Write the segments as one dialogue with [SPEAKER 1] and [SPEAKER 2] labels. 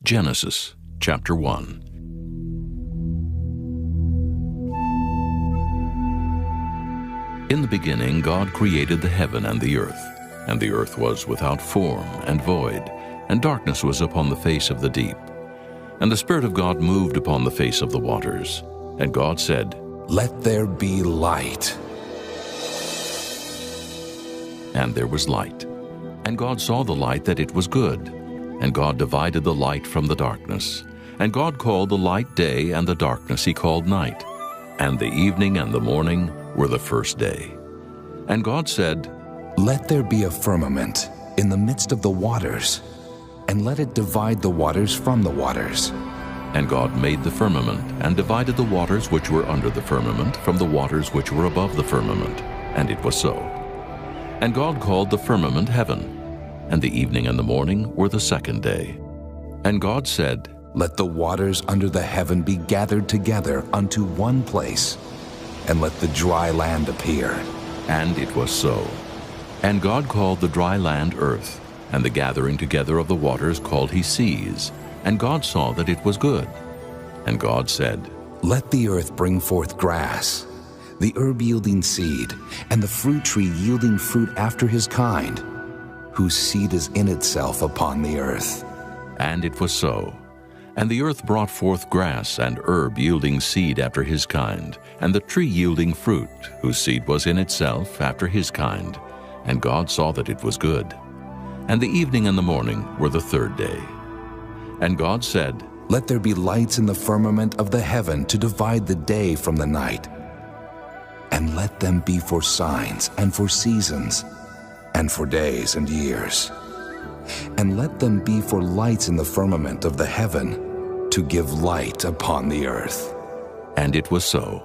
[SPEAKER 1] Genesis chapter 1. In the beginning God created the heaven and the earth was without form and void, and darkness was upon the face of the deep. And the Spirit of God moved upon the face of the waters. And God said,
[SPEAKER 2] "Let there be light."
[SPEAKER 1] And there was light. And God saw the light that it was good. And God divided the light from the darkness. And God called the light day, and the darkness he called night. And the evening and the morning were the first day. And God said,
[SPEAKER 2] "Let there be a firmament in the midst of the waters, and let it divide the waters from the waters."
[SPEAKER 1] And God made the firmament, and divided the waters which were under the firmament from the waters which were above the firmament. And it was so. And God called the firmament heaven. And the evening and the morning were the second day. And God said,
[SPEAKER 2] "Let the waters under the heaven be gathered together unto one place, and let the dry land appear."
[SPEAKER 1] And it was so. And God called the dry land earth, and the gathering together of the waters called he seas. And God saw that it was good. And God said,
[SPEAKER 2] "Let the earth bring forth grass, the herb yielding seed, and the fruit tree yielding fruit after his kind, whose seed is in itself upon the earth."
[SPEAKER 1] And it was so. And the earth brought forth grass and herb yielding seed after his kind, and the tree yielding fruit, whose seed was in itself after his kind. And God saw that it was good. And the evening and the morning were the third day. And God said,
[SPEAKER 2] "Let there be lights in the firmament of the heaven to divide the day from the night, and let them be for signs and for seasons, and for days and years. And let them be for lights in the firmament of the heaven, to give light upon the earth."
[SPEAKER 1] And it was so.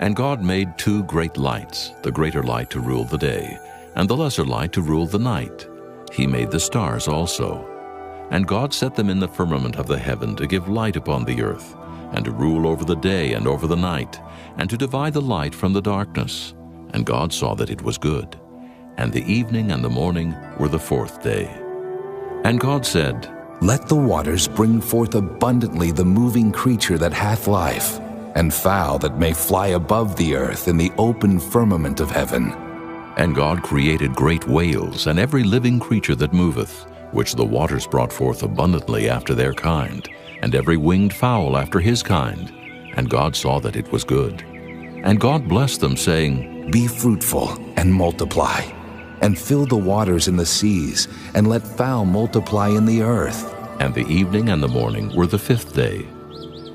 [SPEAKER 1] And God made two great lights, the greater light to rule the day, and the lesser light to rule the night. He made the stars also. And God set them in the firmament of the heaven to give light upon the earth, and to rule over the day and over the night, and to divide the light from the darkness. And God saw that it was good. And the evening and the morning were the fourth day. And God said,
[SPEAKER 2] "Let the waters bring forth abundantly the moving creature that hath life, and fowl that may fly above the earth in the open firmament of heaven."
[SPEAKER 1] And God created great whales, and every living creature that moveth, which the waters brought forth abundantly after their kind, and every winged fowl after his kind. And God saw that it was good. And God blessed them, saying,
[SPEAKER 2] "Be fruitful and multiply, and fill the waters in the seas, and let fowl multiply in the earth."
[SPEAKER 1] And the evening and the morning were the fifth day.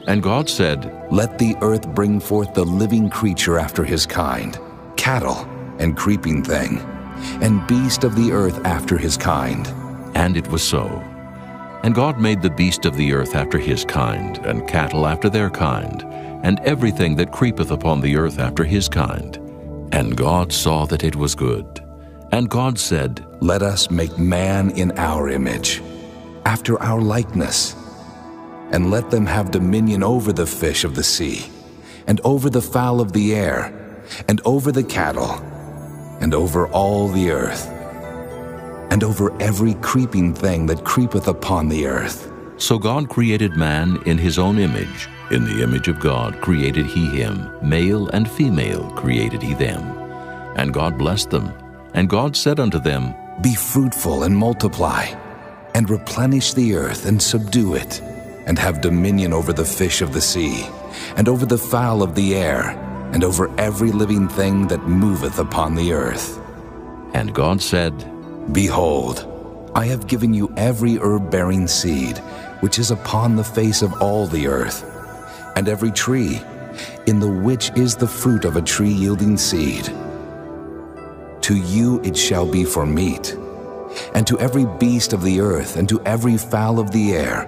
[SPEAKER 1] And God said,
[SPEAKER 2] "Let the earth bring forth the living creature after his kind, cattle and creeping thing, and beast of the earth after his kind."
[SPEAKER 1] And it was so. And God made the beast of the earth after his kind, and cattle after their kind, and everything that creepeth upon the earth after his kind. And God saw that it was good. And God said,
[SPEAKER 2] "Let us make man in our image, after our likeness, and let them have dominion over the fish of the sea, and over the fowl of the air, and over the cattle, and over all the earth, and over every creeping thing that creepeth upon the earth."
[SPEAKER 1] So God created man in his own image. In the image of God created he him, male and female created he them. And God blessed them. And God said unto them,
[SPEAKER 2] "Be fruitful and multiply, and replenish the earth and subdue it, and have dominion over the fish of the sea, and over the fowl of the air, and over every living thing that moveth upon the earth."
[SPEAKER 1] And God said,
[SPEAKER 2] "Behold, I have given you every herb-bearing seed, which is upon the face of all the earth, and every tree, in the which is the fruit of a tree yielding seed. To you it shall be for meat, and to every beast of the earth, and to every fowl of the air,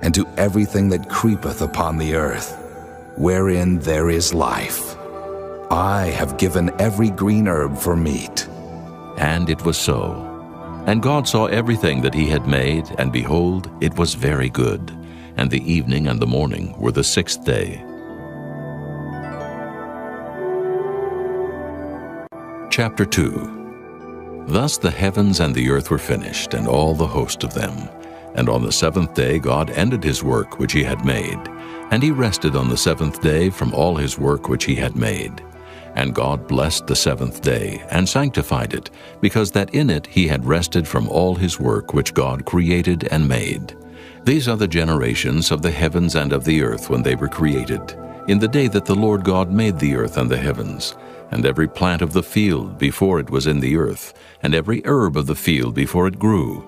[SPEAKER 2] and to everything that creepeth upon the earth, wherein there is life. I have given every green herb for meat."
[SPEAKER 1] And it was so. And God saw everything that he had made, and behold, it was very good. And the evening and the morning were the sixth day. Chapter 2. Thus the heavens and the earth were finished, and all the host of them. And on the seventh day God ended his work which he had made. And he rested on the seventh day from all his work which he had made. And God blessed the seventh day, and sanctified it, because that in it he had rested from all his work which God created and made. These are the generations of the heavens and of the earth when they were created, in the day that the Lord God made the earth and the heavens, and every plant of the field before it was in the earth, and every herb of the field before it grew.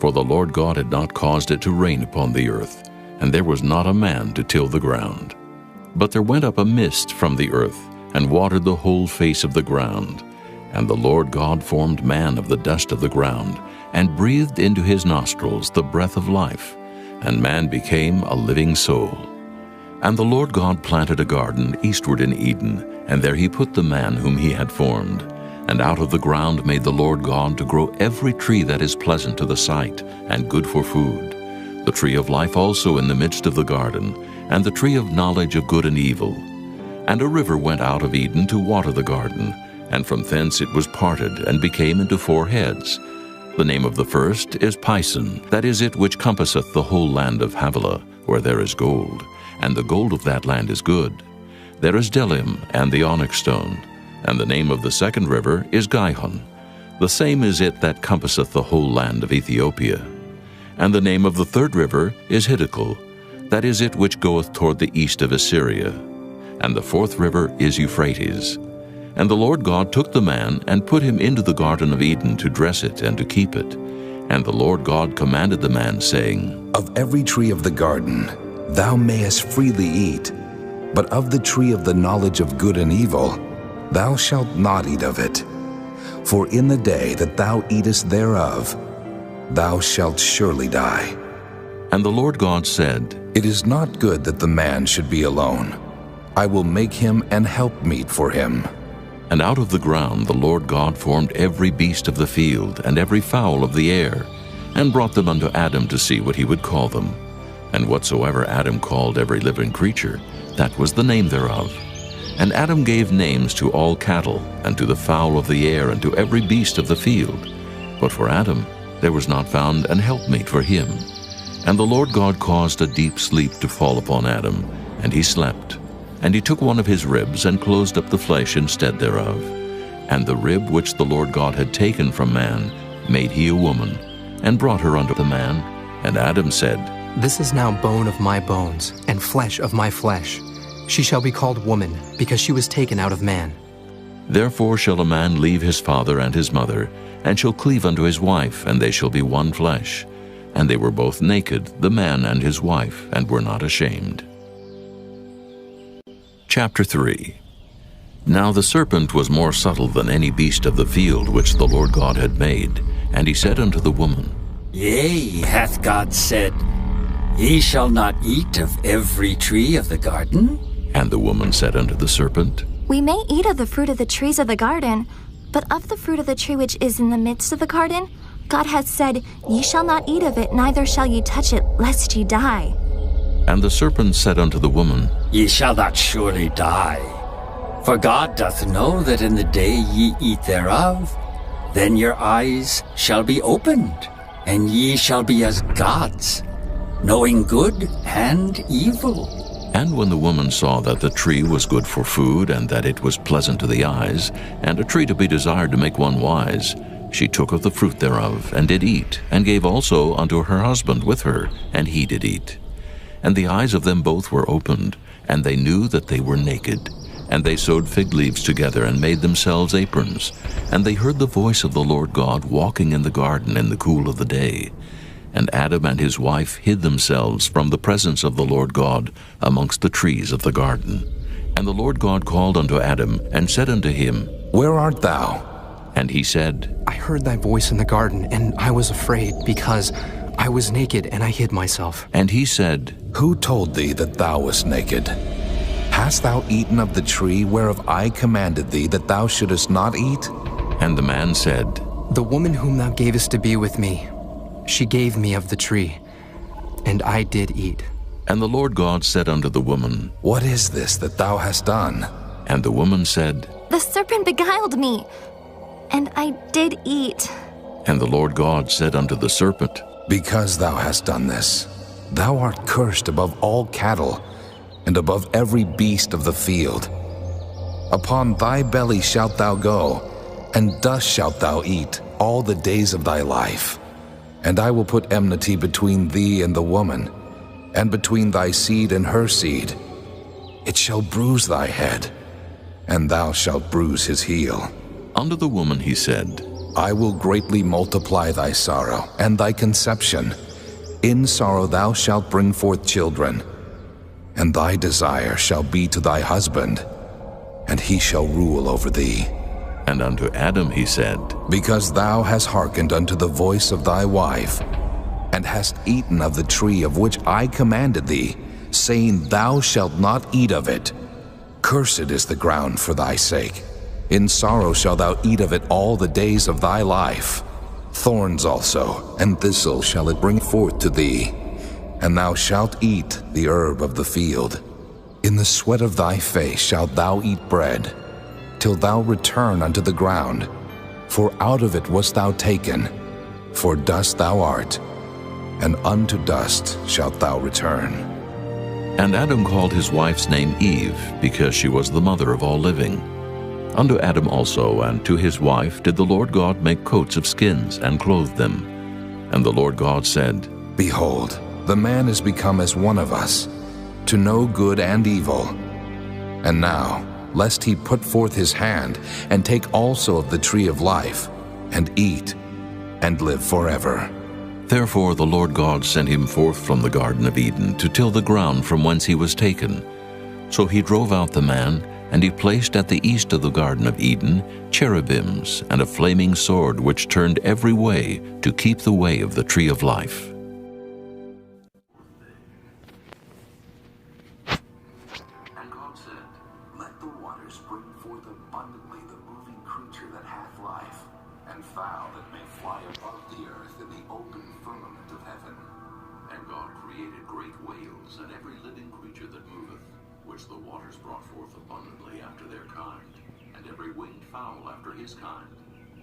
[SPEAKER 1] For the Lord God had not caused it to rain upon the earth, and there was not a man to till the ground. But there went up a mist from the earth, and watered the whole face of the ground. And the Lord God formed man of the dust of the ground, and breathed into his nostrils the breath of life, and man became a living soul. And the Lord God planted a garden eastward in Eden, and there he put the man whom he had formed. And out of the ground made the Lord God to grow every tree that is pleasant to the sight, and good for food, the tree of life also in the midst of the garden, and the tree of knowledge of good and evil. And a river went out of Eden to water the garden, and from thence it was parted, and became into 4 heads. The name of the first is Pison, that is it which compasseth the whole land of Havilah, where there is gold, and the gold of that land is good. There is Delim, and the onyx stone. And the name of the second river is Gihon. The same is it that compasseth the whole land of Ethiopia. And the name of the third river is Hiddekel, that is it which goeth toward the east of Assyria. And the fourth river is Euphrates. And the Lord God took the man, and put him into the garden of Eden to dress it and to keep it. And the Lord God commanded the man, saying,
[SPEAKER 2] Of every tree of the garden thou mayest freely eat, but of the tree of the knowledge of good and evil thou shalt not eat of it. For in the day that thou eatest thereof, thou shalt surely die.
[SPEAKER 1] And the Lord God said,
[SPEAKER 2] It is not good that the man should be alone. I will make him an helpmeet for him.
[SPEAKER 1] And out of the ground the Lord God formed every beast of the field, and every fowl of the air, and brought them unto Adam to see what he would call them. And whatsoever Adam called every living creature, that was the name thereof. And Adam gave names to all cattle, and to the fowl of the air, and to every beast of the field. But for Adam there was not found an helpmeet for him. And the Lord God caused a deep sleep to fall upon Adam, and he slept. And he took one of his ribs, and closed up the flesh instead thereof. And the rib which the Lord God had taken from man made he a woman, and brought her unto the man. And Adam said,
[SPEAKER 3] This is now bone of my bones, and flesh of my flesh. She shall be called woman, because she was taken out of man.
[SPEAKER 1] Therefore shall a man leave his father and his mother, and shall cleave unto his wife, and they shall be one flesh. And they were both naked, the man and his wife, and were not ashamed. Chapter 3. Now the serpent was more subtle than any beast of the field which the Lord God had made. And he said unto the woman,
[SPEAKER 4] Yea, hath God said, Ye shall not eat of every tree of the garden?
[SPEAKER 1] And the woman said unto the serpent,
[SPEAKER 5] We may eat of the fruit of the trees of the garden, but of the fruit of the tree which is in the midst of the garden, God hath said, Ye shall not eat of it, neither shall ye touch it, lest ye die.
[SPEAKER 1] And the serpent said unto the woman,
[SPEAKER 4] Ye shall not surely die. For God doth know that in the day ye eat thereof, then your eyes shall be opened, and ye shall be as gods, knowing good and evil.
[SPEAKER 1] And when the woman saw that the tree was good for food, and that it was pleasant to the eyes, and a tree to be desired to make one wise, she took of the fruit thereof, and did eat, and gave also unto her husband with her, and he did eat. And the eyes of them both were opened, and they knew that they were naked. And they sewed fig leaves together, and made themselves aprons. And they heard the voice of the Lord God walking in the garden in the cool of the day. And Adam and his wife hid themselves from the presence of the Lord God amongst the trees of the garden. And the Lord God called unto Adam, and said unto him,
[SPEAKER 2] Where art thou?
[SPEAKER 1] And he said,
[SPEAKER 3] I heard thy voice in the garden, and I was afraid, because I was naked, and I hid myself.
[SPEAKER 1] And he said,
[SPEAKER 2] Who told thee that thou wast naked? Hast thou eaten of the tree whereof I commanded thee that thou shouldest not eat?
[SPEAKER 1] And the man said,
[SPEAKER 3] The woman whom thou gavest to be with me, she gave me of the tree, and I did eat.
[SPEAKER 1] And the Lord God said unto the woman,
[SPEAKER 2] What is this that thou hast done?
[SPEAKER 1] And the woman said,
[SPEAKER 5] The serpent beguiled me, and I did eat.
[SPEAKER 1] And the Lord God said unto the serpent,
[SPEAKER 2] Because thou hast done this, thou art cursed above all cattle, and above every beast of the field. Upon thy belly shalt thou go, and dust shalt thou eat all the days of thy life. And I will put enmity between thee and the woman, and between thy seed and her seed. It shall bruise thy head, and thou shalt bruise his heel.
[SPEAKER 1] Unto the woman he said,
[SPEAKER 2] I will greatly multiply thy sorrow and thy conception. In sorrow thou shalt bring forth children, and thy desire shall be to thy husband, and he shall rule over thee.
[SPEAKER 1] And unto Adam he said,
[SPEAKER 2] Because thou hast hearkened unto the voice of thy wife, and hast eaten of the tree of which I commanded thee, saying, Thou shalt not eat of it. Cursed is the ground for thy sake. In sorrow shalt thou eat of it all the days of thy life. Thorns also and thistles shall it bring forth to thee, and thou shalt eat the herb of the field. In the sweat of thy face shalt thou eat bread, till thou return unto the ground. For out of it wast thou taken, for dust thou art, and unto dust shalt thou return.
[SPEAKER 1] And Adam called his wife's name Eve, because she was the mother of all living. Unto Adam also and to his wife did the Lord God make coats of skins, and clothed them. And the Lord God said,
[SPEAKER 2] Behold, the man is become as one of us, to know good and evil. And now, lest he put forth his hand, and take also of the tree of life, and eat, and live forever.
[SPEAKER 1] Therefore the Lord God sent him forth from the Garden of Eden to till the ground from whence he was taken. So he drove out the man, and he placed at the east of the Garden of Eden cherubims and a flaming sword which turned every way to keep the way of the tree of life.
[SPEAKER 2] And God said, Let the waters bring forth abundantly the moving creature that hath life, and fowl that may fly above the earth in the open firmament of heaven.
[SPEAKER 1] And God created great whales and every living creature that moveth, which the waters brought forth abundantly after their kind, and every winged fowl after his kind.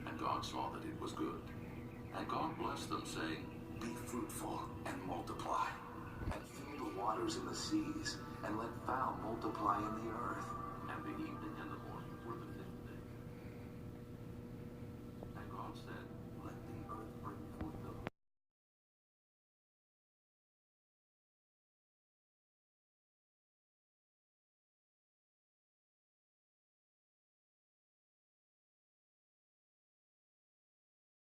[SPEAKER 1] And God saw that it was good. And God blessed them, saying,
[SPEAKER 2] Be fruitful and multiply, and fill the waters in the seas, and let fowl multiply in the earth.
[SPEAKER 1] And the evening and the morning were the fifth day. And God said,